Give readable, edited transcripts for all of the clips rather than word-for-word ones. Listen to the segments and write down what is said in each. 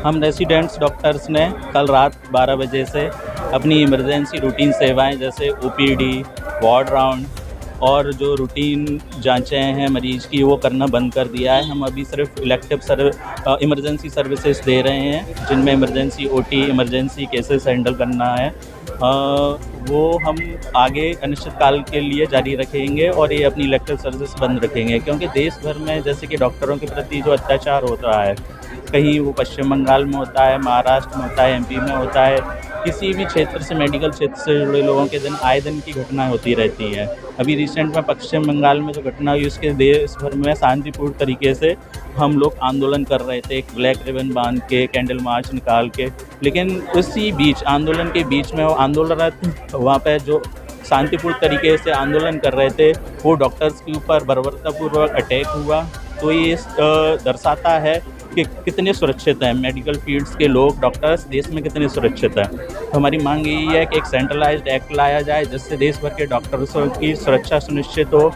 हम residents doctors ने कल रात 12 बजे से अपनी इमरजेंसी रूटीन सेवाएं जैसे ओपीडी, वार्ड राउंड और जो रूटीन जांचें हैं मरीज़ की वो करना बंद कर दिया है। हम अभी सिर्फ इलेक्टिव इमरजेंसी सर्विसेज दे रहे हैं, जिनमें emergency OT, emergency cases handle करना है। वो हम आगे अनिश्चितकाल के लिए जारी रखेंगे और ये अपनी इलेक्टिव सर्विस बंद रखेंगे, क्योंकि देश भर में जैसे कि डॉक्टरों के प्रति जो अत्याचार हो रहा है, कहीं वो पश्चिम बंगाल में होता है, महाराष्ट्र में होता है, एमपी में होता है, किसी भी क्षेत्र से मेडिकल क्षेत्र से जुड़े लोगों के आए दिन की घटनाएं होती रहती हैं। अभी रिसेंट में पश्चिम बंगाल में जो घटना हुई उसके देश भर में शांतिपूर्ण तरीके से हम लोग आंदोलन कर रहे थे, एक ब्लैक रिबन बांध के, कैंडल मार्च निकाल के। लेकिन उसी बीच आंदोलन के बीच में वो आंदोलनरत वहाँ पे जो शांतिपूर्ण तरीके से आंदोलन कर रहे थे वो डॉक्टर्स के ऊपर बर्बरतापूर्वक अटैक हुआ। तो ये दर्शाता है कि कितने सुरक्षित हैं मेडिकल फील्ड्स के लोग, डॉक्टर्स देश में कितने सुरक्षित हैं। तो हमारी मांग यही है कि एक सेंट्रलाइज्ड एक्ट लाया जाए जिससे देश भर के डॉक्टर्सों की सुरक्षा सुनिश्चित हो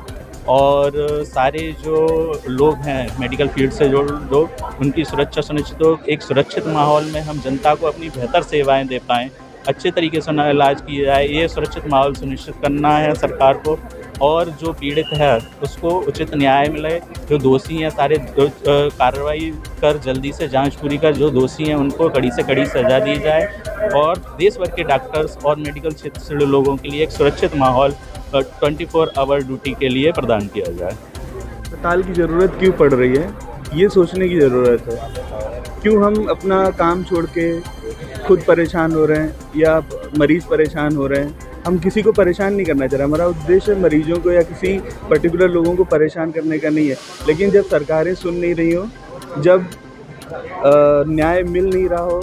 और सारे जो लोग हैं मेडिकल फील्ड से जो लोग, उनकी सुरक्षा सुनिश्चित हो। एक सुरक्षित माहौल में हम जनता को अपनी बेहतर सेवाएं दे पाएँ, अच्छे तरीके से उनका इलाज किया जाए, ये सुरक्षित माहौल सुनिश्चित करना है सरकार को। और जो पीड़ित है उसको उचित न्याय मिले, जो दोषी हैं सारे कार्रवाई कर जल्दी से जांच पूरी कर, जो दोषी हैं उनको कड़ी से कड़ी सज़ा दी जाए और देश भर के डॉक्टर्स और मेडिकल क्षेत्र से जुड़े लोगों के लिए एक सुरक्षित माहौल 24 आवर ड्यूटी के लिए प्रदान किया जाए। अस्पताल की ज़रूरत क्यों पड़ रही है, ये सोचने की ज़रूरत है। क्यों हम अपना काम छोड़ के खुद परेशान हो रहे हैं या मरीज़ परेशान हो रहे हैं। हम किसी को परेशान नहीं करना चाह रहे, हमारा उद्देश्य मरीजों को या किसी पर्टिकुलर लोगों को परेशान करने का नहीं है। लेकिन जब सरकारें सुन नहीं रही हो, जब न्याय मिल नहीं रहा हो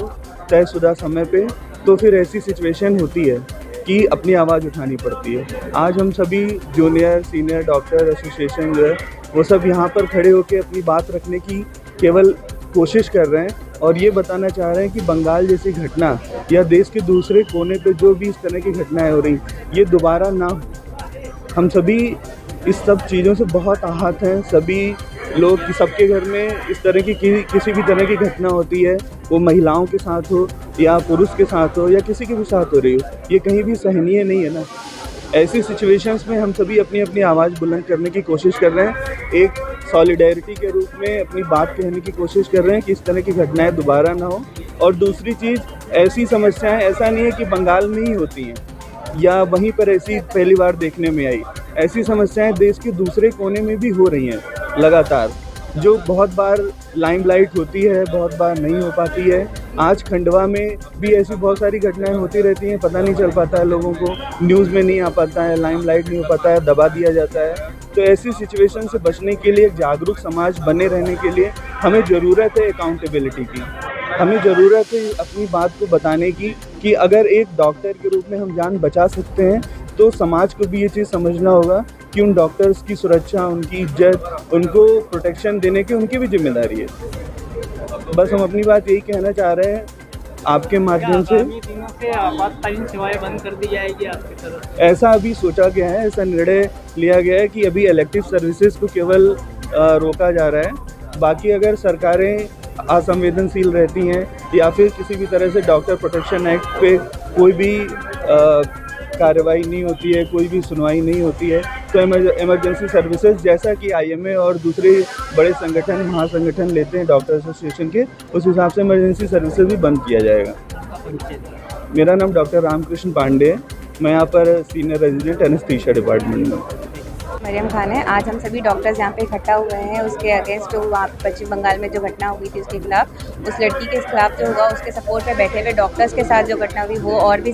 तयशुदा समय पे, तो फिर ऐसी सिचुएशन होती है कि अपनी आवाज़ उठानी पड़ती है। आज हम सभी जूनियर सीनियर डॉक्टर एसोसिएशन जो है वो सब यहाँ पर खड़े होकर अपनी बात रखने की केवल कोशिश कर रहे हैं और ये बताना चाह रहे हैं कि बंगाल जैसी घटना या देश के दूसरे कोने पे जो भी इस तरह की घटनाएं हो रही ये दोबारा ना हो। हम सभी इस सब चीज़ों से बहुत आहत हैं। सभी लोग, सबके घर में इस तरह की किसी भी तरह की घटना होती है, वो महिलाओं के साथ हो या पुरुष के साथ हो या किसी के भी साथ हो रही हो, ये कहीं भी सहनीय नहीं है ना। ऐसी सिचुएशंस में हम सभी अपनी अपनी आवाज़ बुलंद करने की कोशिश कर रहे हैं, एक सॉलिडेरिटी के रूप में अपनी बात कहने की कोशिश कर रहे हैं कि इस तरह की घटनाएं दोबारा ना हो। और दूसरी चीज़, ऐसी समस्याएं ऐसा नहीं है कि बंगाल में ही होती हैं या वहीं पर ऐसी पहली बार देखने में आई, ऐसी समस्याएं देश के दूसरे कोने में भी हो रही हैं लगातार, जो बहुत बार लाइमलाइट होती है, बहुत बार नहीं हो पाती है। आज खंडवा में भी ऐसी बहुत सारी घटनाएं होती रहती हैं, पता नहीं चल पाता है लोगों को, न्यूज़ में नहीं आ पाता है, लाइमलाइट नहीं हो पाता है, दबा दिया जाता है। तो ऐसी सिचुएशन से बचने के लिए, एक जागरूक समाज बने रहने के लिए हमें ज़रूरत है अकाउंटेबिलिटी की, हमें ज़रूरत है अपनी बात को बताने की कि अगर एक डॉक्टर के रूप में हम जान बचा सकते हैं तो समाज को भी ये चीज़ समझना होगा कि उन डॉक्टर्स की सुरक्षा, उनकी इज्जत, उनको प्रोटेक्शन देने की उनकी भी जिम्मेदारी है। बस हम अपनी बात यही कहना चाह रहे हैं आपके माध्यम से। दिनों से आपातकालीन सेवाएं बंद कर दी जाएगी आपकी तरफ? ऐसा अभी सोचा गया है, ऐसा निर्णय लिया गया है कि अभी इलेक्टिव सर्विसेज को केवल रोका जा रहा है। बाकी अगर सरकारें असंवेदनशील रहती हैं या फिर किसी भी तरह से डॉक्टर प्रोटेक्शन एक्ट पे कोई भी कार्रवाई नहीं होती है, कोई भी सुनवाई नहीं होती है, तो इमरजेंसी सर्विसेज जैसा कि आईएमए और दूसरे बड़े संगठन, महासंगठन लेते हैं डॉक्टर एसोसिएशन के, उस हिसाब से इमरजेंसी सर्विसेज भी बंद किया जाएगा। मेरा नाम डॉक्टर रामकृष्ण पांडे है, मैं यहाँ पर सीनियर रेजिडेंट एनेस्थीसिया डिपार्टमेंट में। मरियम खान है। आज हम सभी डॉक्टर्स यहाँ पे इकट्ठा हुए हैं उसके अगेंस्ट, जो वहाँ पश्चिम बंगाल में जो घटना हुई थी उसके खिलाफ, उस लड़की के खिलाफ जो हुआ उसके सपोर्ट में बैठे हुए डॉक्टर्स के साथ जो घटना हुई वो और भी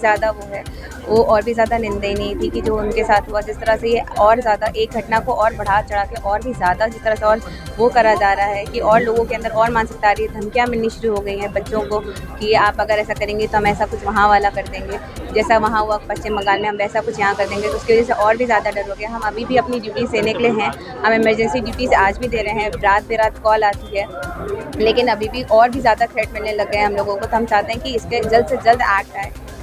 ज़्यादा निंदनीय थी कि जो उनके साथ हुआ। जिस तरह से ये और ज़्यादा एक घटना को और बढ़ा चढ़ा के और भी ज़्यादा जिस तरह से और वो करा जा रहा है कि और लोगों के अंदर और मानसिकता आ रही है, धमकियाँ मिलनी शुरू हो गई हैं बच्चों को कि आप अगर ऐसा करेंगे तो हम ऐसा कुछ वहाँ वाला कर देंगे, जैसा वहाँ हुआ पश्चिम बंगाल में हम वैसा कुछ यहाँ कर देंगे। तो उसकी वजह से और भी ज़्यादा डर हो गया। हम अभी भी अपनी ड्यूटी देने के लिए हैं, हम इमरजेंसी ड्यूटीज़ आज भी दे रहे हैं, रात बेरात कॉल आती है, लेकिन अभी भी और भी ज़्यादा थ्रेट मिलने लग गए हैं हम लोगों को। तो हम चाहते हैं कि इसके जल्द से जल्द एक्ट आए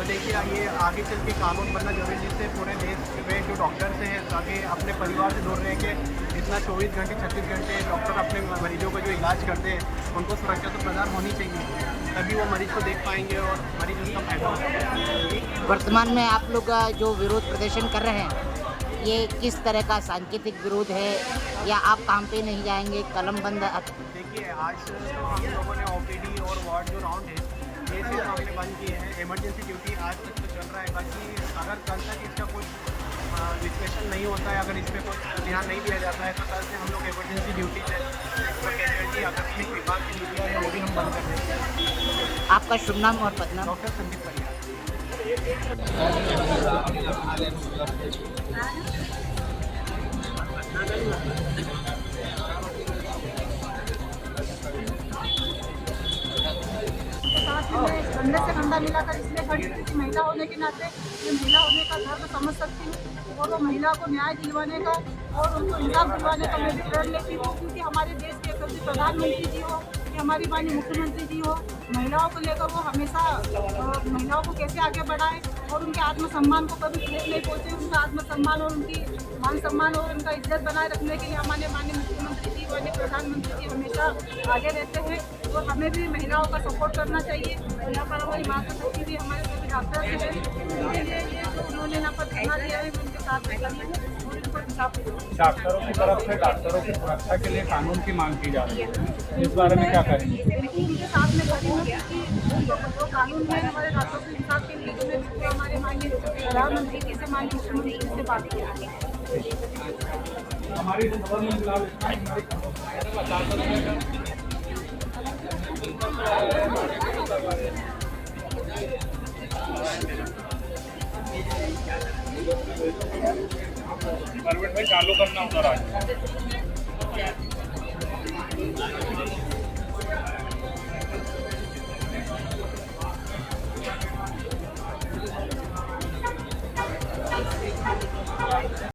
तो देखिए ये आगे चल के कानून बनना जरूरी है, जिससे पूरे देश में जो डॉक्टर्स हैं ताकि अपने परिवार से दूर रह के इतना 24 घंटे 36 घंटे डॉक्टर अपने मरीजों का जो इलाज करते हैं उनको सुरक्षा तो प्रदान होनी चाहिए, तभी वो मरीज को देख पाएंगे और मरीज उसका फायदा उठाएंगे। वर्तमान में आप लोग जो विरोध प्रदर्शन कर रहे हैं ये किस तरह का सांकेतिक विरोध है या आप काम पे नहीं जाएंगे, कलम बंद? देखिए आज तो हम लोगों ने ओपीडी और वार्ड जो राउंड है ये सिर्फ हमने बंद किए हैं, इमरजेंसी ड्यूटी आज तक तो चल रहा है। बाकी अगर कल तक इसका कुछ विश्लेषण नहीं होता है, अगर इस पर कुछ ध्यान नहीं दिया जाता है तो कल से हम लोग इमरजेंसी ड्यूटी से कैजुअलिटी आकस्मिक विभाग की ड्यूटी है वो भी हम बंद कर देंगे। आपका शुभ नाम और पदनाम? डॉक्टर संदीप परिया। कंधे से कंधा मिलाकर इसलिए खड़ी थी कि महिला होने के नाते मैं महिला होने का दर्द समझ सकती हूँ और वो महिला को न्याय दिलवाने का और उनको इंसाफ दिलवाने का मैं भी प्रण लेती हूँ, क्योंकि हमारे देश के कभी प्रधानमंत्री जी हो या हमारी माननीय मुख्यमंत्री जी हो, महिलाओं को लेकर वो हमेशा महिलाओं को कैसे आगे बढ़ाएं और उनके आत्मसम्मान को कभी ठेस नहीं पहुँचे। उनका आत्मसम्मान और उनकी मान सम्मान और उनका इज्जत बनाए रखने के लिए हमारे माननीय मुख्यमंत्री जी माननीय प्रधानमंत्री जी हमेशा आगे रहते हैं और हमें भी महिलाओं का सपोर्ट करना चाहिए। यहाँ पर हमारी माता शक्ति भी हमारे सभी डॉक्टर हैं, उनके लिए ये जो उन्होंने यहाँ पर धरना दिया है मैं उनके साथ बैठी हूँ और उनको इंसाफ दिलाऊंगी। डॉक्टरों की तरफ से डॉक्टरों की सुरक्षा के लिए कानून की मांग की जा रही है, इस बारे में क्या करेंगे? उनके साथ में खड़ी हूँ क्योंकि जो कानून है हमारे डॉक्टरों के इंसाफ के लिए जो हमारे माननीय प्रधानमंत्री जी से माननीय मुख्यमंत्री जी से बात की है। हमारी परमिट में चालू करना होगा।